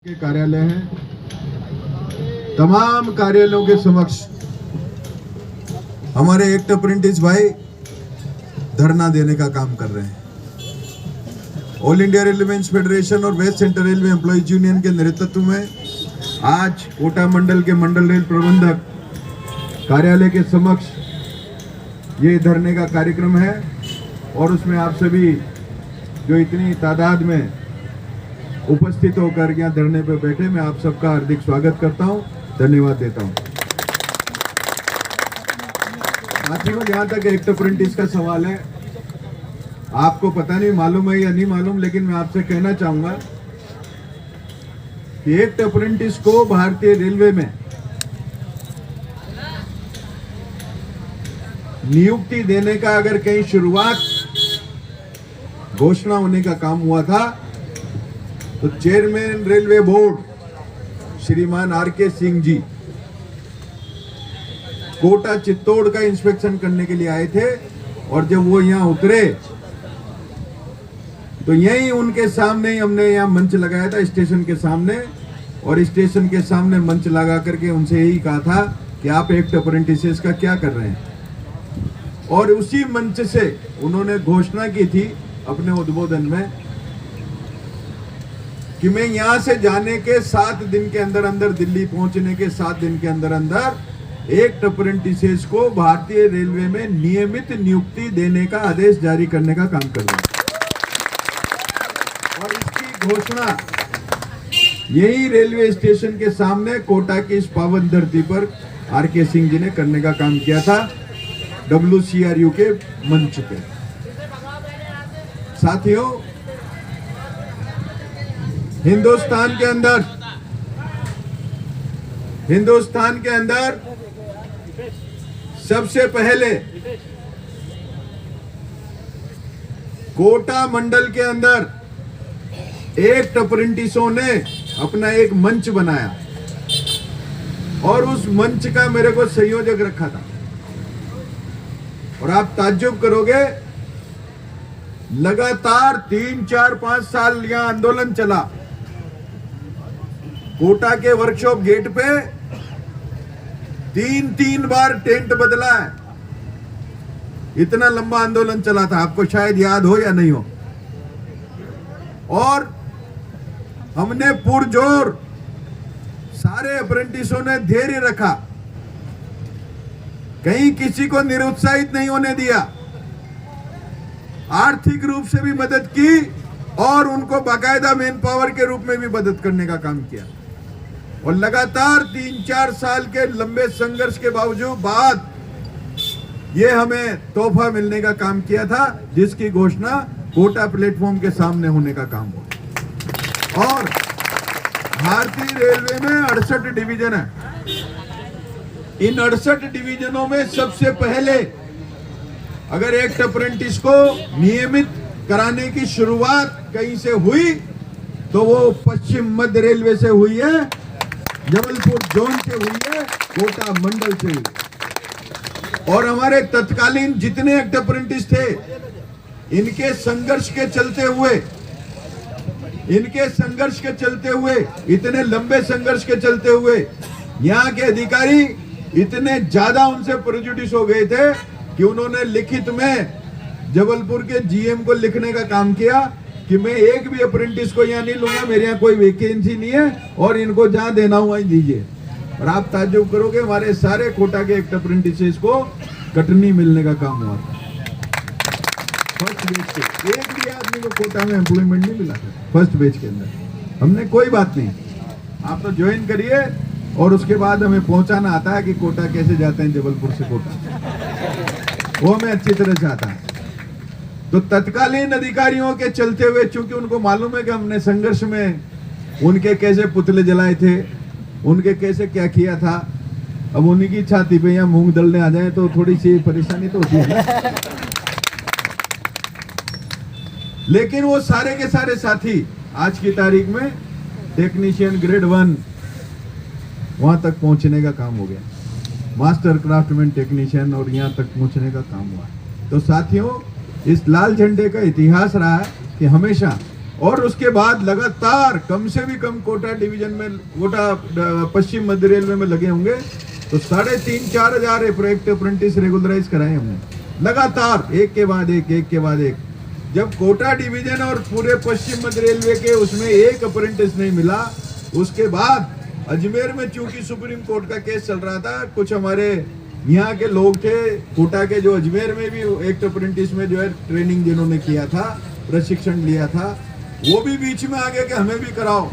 के कार्यालय हैं। तमाम कार्यालयों के समक्ष हमारे एक्ट अप्रेंटिस भाई धरना देने का काम कर रहे हैं। ऑल इंडिया रेलवे फेडरेशन और West Central Railway Employees Union के नेतृत्व में आज कोटा मंडल के मंडल रेल प्रबंधक कार्यालय के समक्ष ये धरने का कार्यक्रम है और उसमें आप सभी जो इतनी तादाद में उपस्थित होकर यहाँ धरने पर बैठे, मैं आप सबका हार्दिक स्वागत करता हूँ, धन्यवाद देता हूँ। साथियों, जहाँ तक एक्ट अप्रेंटिस का सवाल है, आपको पता नहीं मालूम है या नहीं मालूम, लेकिन मैं आपसे कहना चाहूंगा कि एक्ट अप्रेंटिस को भारतीय रेलवे में नियुक्ति देने का अगर कहीं शुरुआत घोषणा होने का काम हुआ था तो चेयरमैन रेलवे बोर्ड श्रीमान आर.के. सिंह जी कोटा चित्तौड़ का इंस्पेक्शन करने के लिए आए थे और जब वो यहाँ उतरे तो यहीं उनके सामने ही हमने यहाँ मंच लगाया था स्टेशन के सामने, और स्टेशन के सामने मंच लगा करके उनसे यही कहा था कि आप एक्ट अप्रेंटिसेस का क्या कर रहे हैं। और उसी मंच से उन्होंने घोषणा की थी अपने उद्बोधन में कि मैं यहां से जाने के 7 दिन के अंदर अंदर, दिल्ली पहुंचने के 7 दिन के अंदर अंदर एक्ट अप्रेंटिसेस को भारतीय रेलवे में नियमित नियुक्ति देने का आदेश जारी करने का काम कर रहे हैं। और इसकी घोषणा यही रेलवे स्टेशन के सामने कोटा की इस पावन धरती पर आर.के. सिंह जी ने करने का काम किया था, WCRU के मंच पे। साथियों, हिंदुस्तान के अंदर सबसे पहले कोटा मंडल के अंदर एक्ट अप्रेंटिसों ने अपना एक मंच बनाया और उस मंच का मेरे को संयोजक रखा था। और आप ताज्जुब करोगे, लगातार 3, 4, 5 साल यहां आंदोलन चला। कोटा के वर्कशॉप गेट पे 3 बार टेंट बदला है। इतना लंबा आंदोलन चला था, आपको शायद याद हो या नहीं हो। और हमने पुरजोर सारे अप्रेंटिसों ने धैर्य रखा, कहीं किसी को निरुत्साहित नहीं होने दिया, आर्थिक रूप से भी मदद की और उनको बाकायदा मैन पावर के रूप में भी मदद करने का काम किया। और लगातार 3-4 साल के लंबे संघर्ष के बाद ये हमें तोहफा मिलने का काम किया था, जिसकी घोषणा कोटा प्लेटफॉर्म के सामने होने का काम हुआ। और भारतीय रेलवे में 68 डिवीजन है। इन 68 डिवीजनों में सबसे पहले अगर एक्ट अप्रेंटिस को नियमित कराने की शुरुआत कहीं से हुई तो वो पश्चिम मध्य रेलवे से हुई है, जबलपुर जोन से हुई है, कोटा मंडल से हुई। और हमारे तत्कालीन जितने एक्ट अप्रेंटिस थे, इनके संघर्ष के चलते हुए इतने लंबे संघर्ष के चलते हुए यहाँ के अधिकारी इतने ज्यादा उनसे प्रेजुडिस हो गए थे कि उन्होंने लिखित में जबलपुर के GM को लिखने का काम किया कि मैं एक भी अप्रेंटिस को यहाँ नहीं लूंगा, मेरे यहाँ कोई वैकेंसी नहीं है और इनको जहाँ देना हुआ ही दीजिए। और आप ताज्जुब करोगे, हमारे सारे कोटा के एक्ट अप्रेंटिसेस को कटनी मिलने का काम हुआ था। फर्स्ट बेच के एक भी आदमी को कोटा में एम्प्लॉयमेंट नहीं मिला था। फर्स्ट बेच के अंदर हमने कोई बात नहीं, आप तो ज्वाइन करिए और उसके बाद हमें पहुंचाना आता है कि कोटा कैसे जाते हैं जबलपुर से कोटा, वो हमें अच्छी तरह से आता है। तो तत्कालीन अधिकारियों के चलते हुए, चूंकि उनको मालूम है कि हमने संघर्ष में उनके कैसे पुतले जलाए थे, उनके कैसे क्या किया था, अब उन्हीं की छाती पे यहाँ मूंग दलने आ जाए तो थोड़ी सी परेशानी तो होती है। लेकिन वो सारे के सारे साथी आज की तारीख में टेक्नीशियन ग्रेड 1 वहां तक पहुंचने का काम हो गया, मास्टर क्राफ्टमैन टेक्नीशियन, और यहाँ तक पहुंचने का काम हुआ। तो साथियों, इस लाल झंडे का इतिहास रहा है कि हमेशा और उसके बाद लगातार कम से भी कम कोटा डिवीजन में, कोटा पश्चिम मध्य रेलवे में लगे होंगे तो 3,500-4 हजार प्रोजेक्ट अप्रेंटिस रेगुलराइज कराए हमने लगातार, एक के बाद एक। जब कोटा डिवीजन और पूरे पश्चिम मध्य रेलवे के उसमें एक अप्रेंटिस नहीं मिला, उसके बाद अजमेर में चूंकि सुप्रीम कोर्ट का केस चल रहा था, कुछ हमारे यहाँ के लोग थे कोटा के जो अजमेर में भी एक अप्रेंटिस में जो है ट्रेनिंग जिन्होंने किया था, प्रशिक्षण लिया था, वो भी बीच में आ गए कि हमें भी कराओ।